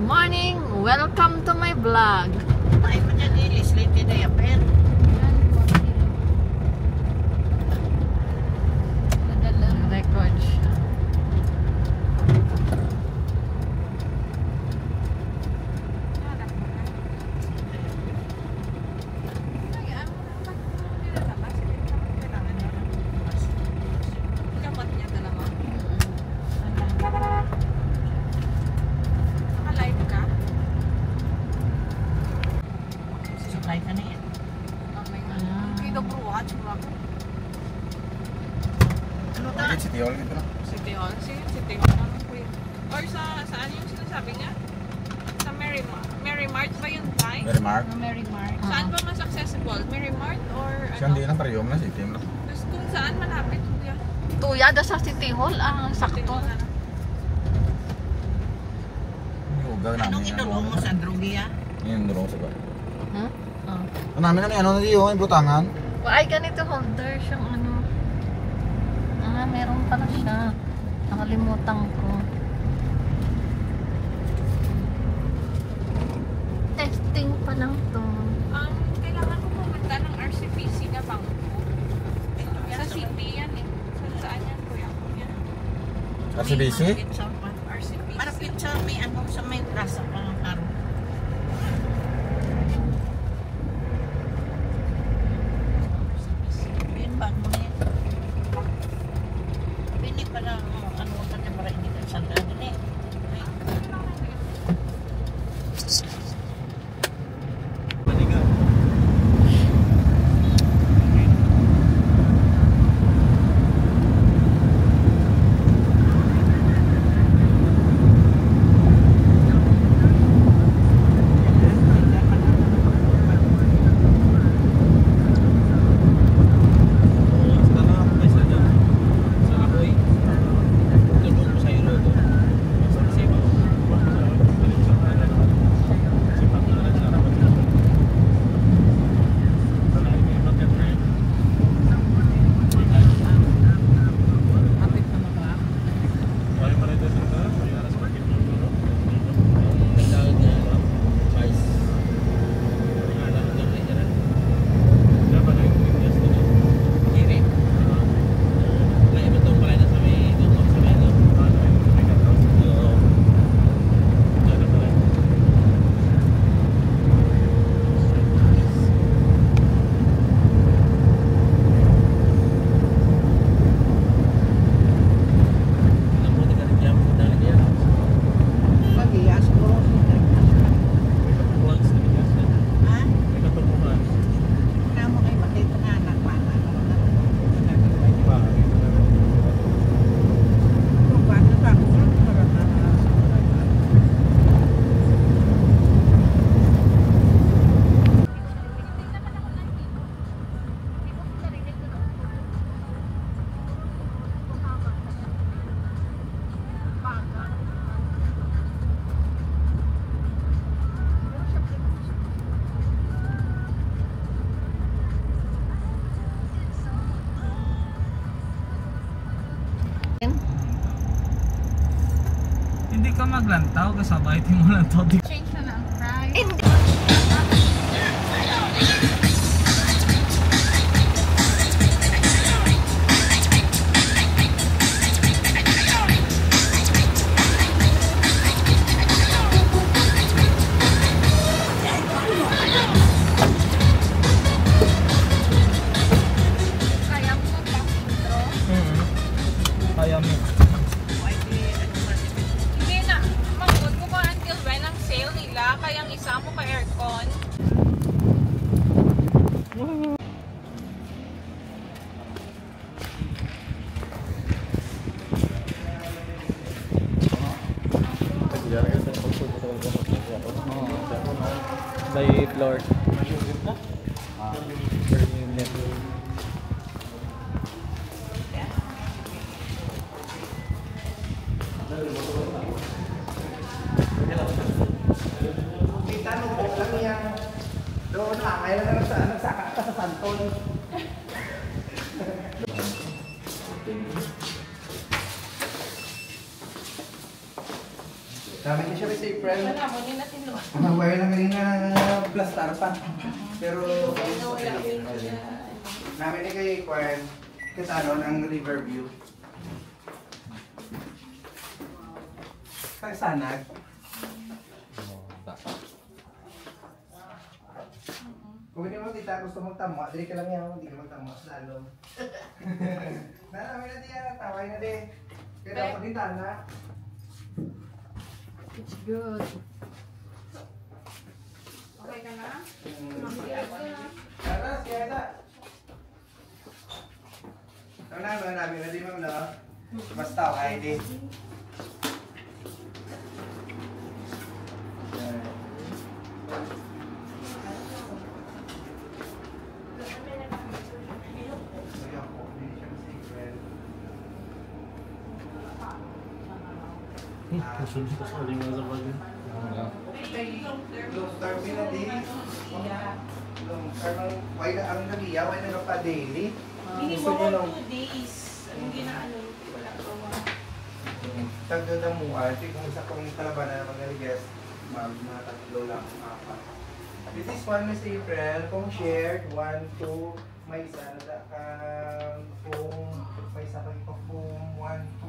morning! Welcome to my vlog. Ay, madyan slated na yaper. Record siya. City Hall gitu lang. City Hall? Sige, City Hall naman po yun. Or saan yung sinasabi niya? Sa Mary Mart ba yun, Tay? Mary Mart. Mary Mart. Saan ba mas accessible? Mary Mart or Siya hindi lang parehong na City Hall. Tapos kung saan malapit, kuya? Tuyada sa City Hall, sakto. Anong inulong mo sa drogiya? Yung drone sa ba? Huh? Ang namin na ano na diyo, yung butangan. Ay, ganito holder siyang ano. Meron pala siya. Nakalimutan ko. Testing pa lang to. Kailangan ko pumunta ng RCPC na bangko. Sa CP yan eh. Saan yan, kuya? RCBC? RCPC. Marapit sa may ano, sa may trasa pa ng karo. Yun ba mo na yan? Pini pa lang, ano ka na para hindi ka sanda din eh. Hindi ka maglantaw, kasabay mo lang to. Change na lang price. Hindi. Kaya mo pa-intro? Kaya mo. Hindi na. Mangod ko pa until when ang sale nila. Kayang isa mo ka aircon. By floor. Per unit. Doon lang, kailan na sa Santon. Dami din siya sa April. Wala mo, hindi natin lo. Mawire lang kanina plastar pa. Pero, namin ni kay Kwan, kasano ng Riverview. Sa Sanag. Kung hindi mo tita gusto mong tama, dili ka lang yan, hindi ka magtama, slalom. Namin na diyan, taway na di. Kaya dapat din tana. It's good. Okay ka na? Tara, siya ta. Ano na, namin na di ma'am no? Basta, okay di. Long term na di. Long term ang why na ang nagiya, why na pa daily. Gusto niya lang 2 days. Hindi na ano, wala gawa. tagdo na mo ate kung isa kong kalabanan naman na guest, ma'am, na tatlo lang, apat. This is one Miss April, kung shared, 1, 2, may isa na kung may isa pa kung 1,